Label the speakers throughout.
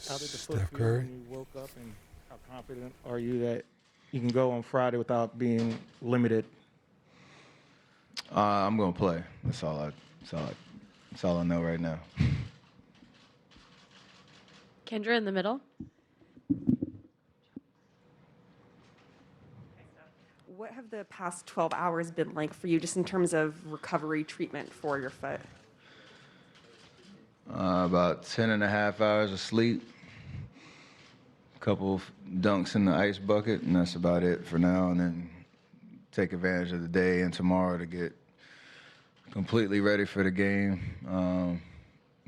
Speaker 1: How did the foot
Speaker 2: Steph
Speaker 1: feel when
Speaker 2: Curry.
Speaker 1: you woke up, and how confident are you that you can go on Friday without being limited?
Speaker 3: I'm gonna play. That's all I know right now.
Speaker 4: Kendra in the middle.
Speaker 5: What have the past 12 hours been like for you, just in terms of recovery treatment for your foot?
Speaker 3: About 10 and a half hours of sleep, a couple of dunks in the ice bucket, and that's about it for now. And then take advantage of the day and tomorrow to get completely ready for the game,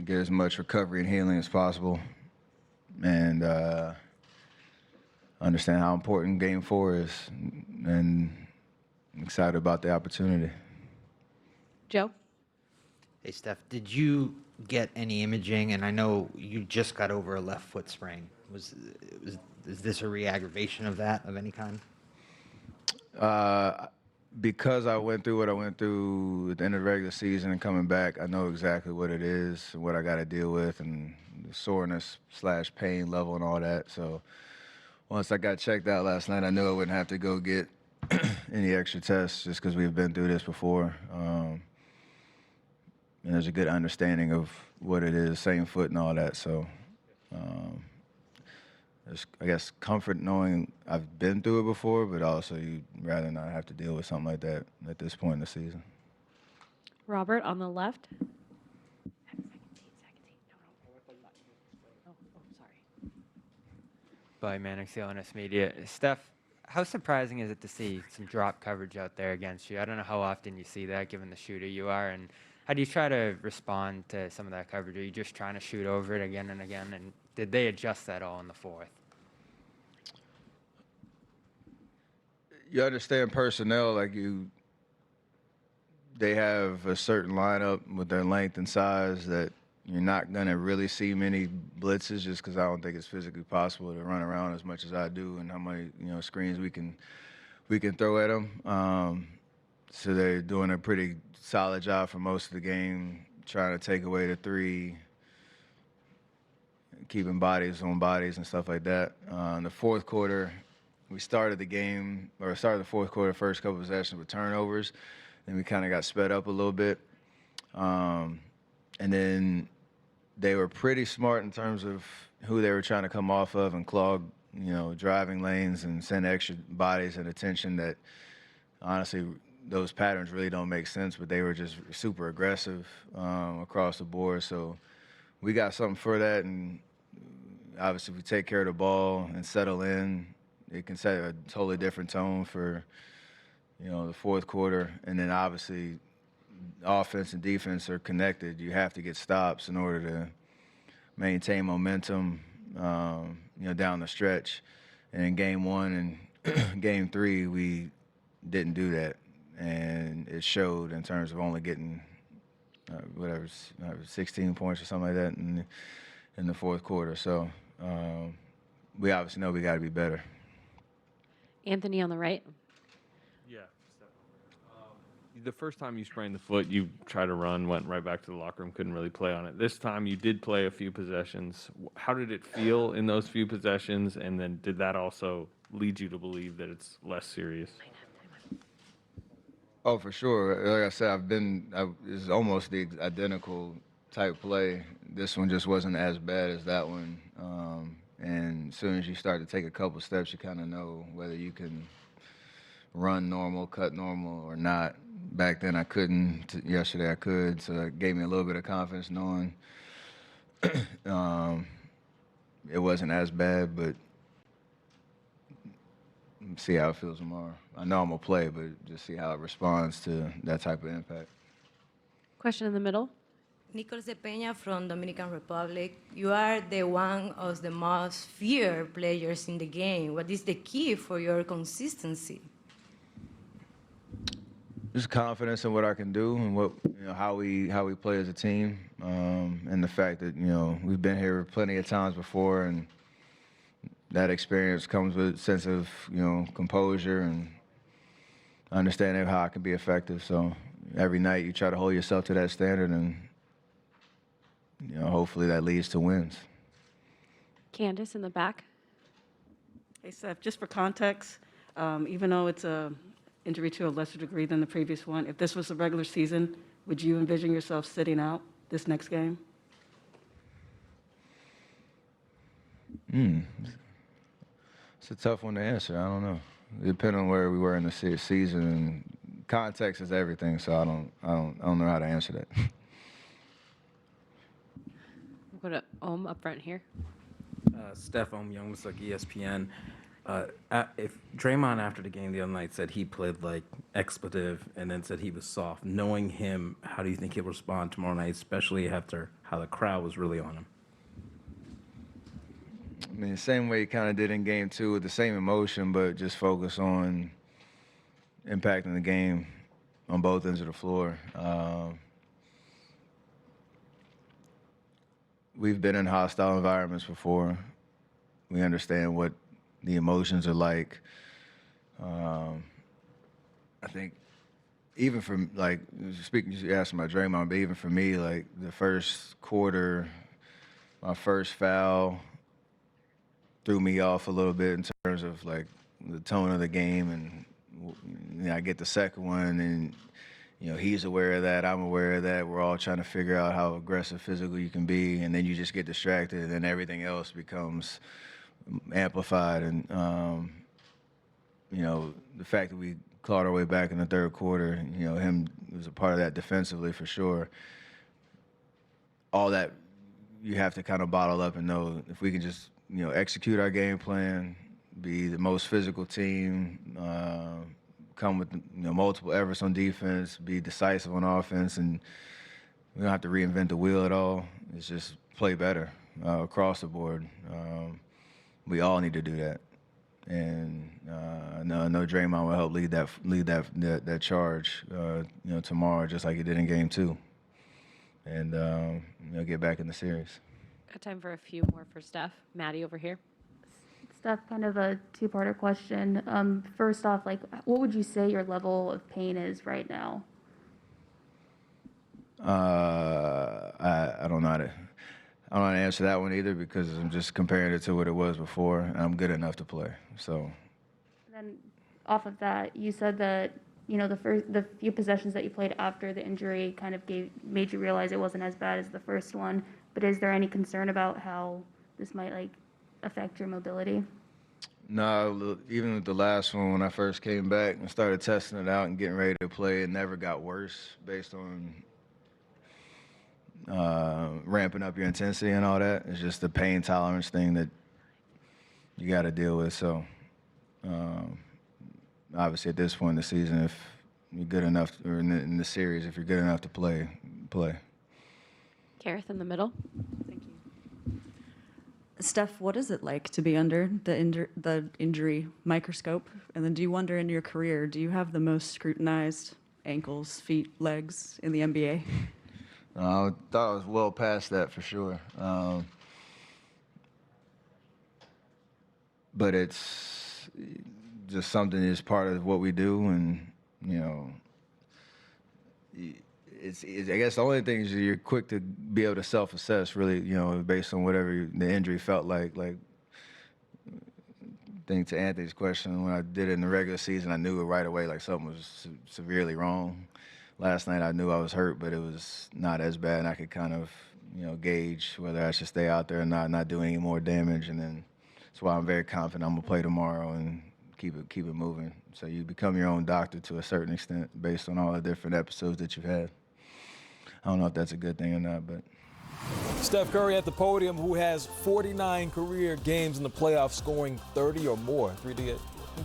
Speaker 3: get as much recovery and healing as possible, and understand how important Game 4 is, and I'm excited about the opportunity.
Speaker 4: Joe.
Speaker 6: Hey, Steph, did you get any imaging? And I know you just got over a left foot sprain. Is this a re-aggravation of that of any kind?
Speaker 3: Because I went through what I went through at the end of the regular season and coming back, I know exactly what it is and what I got to deal with and the soreness / pain level and all that. So once I got checked out last night, I knew I wouldn't have to go get any extra tests just because we've been through this before. And there's a good understanding of what it is, same foot and all that. So there's, I guess, comfort knowing I've been through it before, but also you'd rather not have to deal with something like that at this point in the season.
Speaker 4: Robert on the left. Sorry.
Speaker 7: By Mannix, CLNS Media. Steph, how surprising is it to see some drop coverage out there against you? I don't know how often you see that, given the shooter you are, and how do you try to respond to some of that coverage? Are you just trying to shoot over it again and again? And did they adjust that all in the fourth?
Speaker 3: You understand personnel, they have a certain lineup with their length and size that you're not gonna really see many blitzes just because I don't think it's physically possible to run around as much as I do and how many screens we can throw at them. So they're doing a pretty solid job for most of the game, trying to take away the three, keeping bodies on bodies and stuff like that. In the fourth quarter, we started the fourth quarter, first couple possessions with turnovers, and we kind of got sped up a little bit. And then they were pretty smart in terms of who they were trying to come off of and clog, driving lanes and send extra bodies and attention that, honestly, those patterns really don't make sense, but they were just super aggressive across the board. So we got something for that, and obviously if we take care of the ball and settle in, it can set a totally different tone for, the fourth quarter. And then obviously offense and defense are connected. You have to get stops in order to maintain momentum, down the stretch. And in game 1 and game 3, we didn't do that. And it showed in terms of only getting 16 points or something like that in the fourth quarter. So we obviously know we got to be better.
Speaker 4: Anthony on the right.
Speaker 8: Yeah. The first time you sprained the foot, you tried to run, went right back to the locker room, couldn't really play on it. This time you did play a few possessions. How did it feel in those few possessions? And then did that also lead you to believe that it's less serious?
Speaker 3: Oh, for sure. Like I said, it's almost the identical type play. This one just wasn't as bad as that one. And as soon as you start to take a couple steps, you kind of know whether you can run normal, cut normal, or not. Back then I couldn't. Yesterday I could. So it gave me a little bit of confidence knowing it wasn't as bad, but see how it feels tomorrow. I know I'm going to play, but just see how it responds to that type of impact.
Speaker 4: Question in the middle.
Speaker 9: Nicolas de Peña from Dominican Republic. You are one of the most feared players in the game. What is the key for your consistency?
Speaker 3: Just confidence in what I can do and what how we play as a team, and the fact that we've been here plenty of times before, and that experience comes with a sense of composure and understanding of how I can be effective. So every night you try to hold yourself to that standard, and hopefully that leads to wins.
Speaker 4: Candace in the back.
Speaker 2: Hey, Steph, just for context, even though it's a injury to a lesser degree than the previous one, if this was the regular season, would you envision yourself sitting out this next game?
Speaker 3: It's a tough one to answer. I don't know. Depending on where we were in the season, context is everything. So I don't know how to answer that.
Speaker 4: We'll go to Ohm up front here.
Speaker 10: Steph Youngmusuk, ESPN. If Draymond after the game the other night said he played like expletive and then said he was soft, knowing him, how do you think he'll respond tomorrow night, especially after how the crowd was really on him?
Speaker 3: I mean, the same way he kind of did in game 2 with the same emotion, but just focus on impacting the game on both ends of the floor. We've been in hostile environments before. We understand what the emotions are like. I think even for, like, speaking, you asked about Draymond, but even for me, like, the first quarter, my first foul threw me off a little bit in terms of, like, the tone of the game. And you know, I get the second one, and you know, he's aware of that, I'm aware of that. We're all trying to figure out how aggressive physically you can be, and then you just get distracted, and then everything else becomes amplified. And you know, the fact that we clawed our way back in the third quarter, you know, him was a part of that defensively for sure. All that you have to kind of bottle up and know if we can just, you know, execute our game plan, be the most physical team, come with, you know, multiple efforts on defense, be decisive on offense, and we don't have to reinvent the wheel at all. It's just play better across the board. We all need to do that, and I know Draymond will help lead that charge, you know, tomorrow, just like he did in Game 2, and you know, get back in the series.
Speaker 4: Got time for a few more for Steph. Maddie over here.
Speaker 11: Steph, kind of a two-parter question. First off, like, what would you say your level of pain is right now?
Speaker 3: I don't know how to answer that one either, because I'm just comparing it to what it was before, and I'm good enough to play. So.
Speaker 11: Then, off of that, you said that, you know, the few possessions that you played after the injury kind of made you realize it wasn't as bad as the first one. But is there any concern about how this might, like, affect your mobility?
Speaker 3: No, even with the last one, when I first came back and started testing it out and getting ready to play, it never got worse based on ramping up your intensity and all that. It's just the pain tolerance thing that you got to deal with. So obviously at this point in the season, if you're good enough, or in the series, if you're good enough to play.
Speaker 4: Kareth in the middle.
Speaker 12: Thank you. Steph, what is it like to be under the injury microscope? And then do you wonder in your career, do you have the most scrutinized ankles, feet, legs in the NBA?
Speaker 3: I thought I was well past that for sure. But it's just something that's part of what we do, and, you know, it's I guess the only thing is you're quick to be able to self-assess, really, you know, based on whatever the injury felt like. Like, I think to Anthony's question, when I did it in the regular season, I knew it right away, like something was severely wrong. Last night I knew I was hurt, but it was not as bad, and I could kind of, you know, gauge whether I should stay out there or not do any more damage. And then that's why I'm very confident I'm gonna play tomorrow and keep it moving. So you become your own doctor to a certain extent based on all the different episodes that you've had. I don't know if that's a good thing or not, but.
Speaker 13: Steph Curry at the podium, who has 49 career games in the playoffs, scoring 30 or more. 3 to get.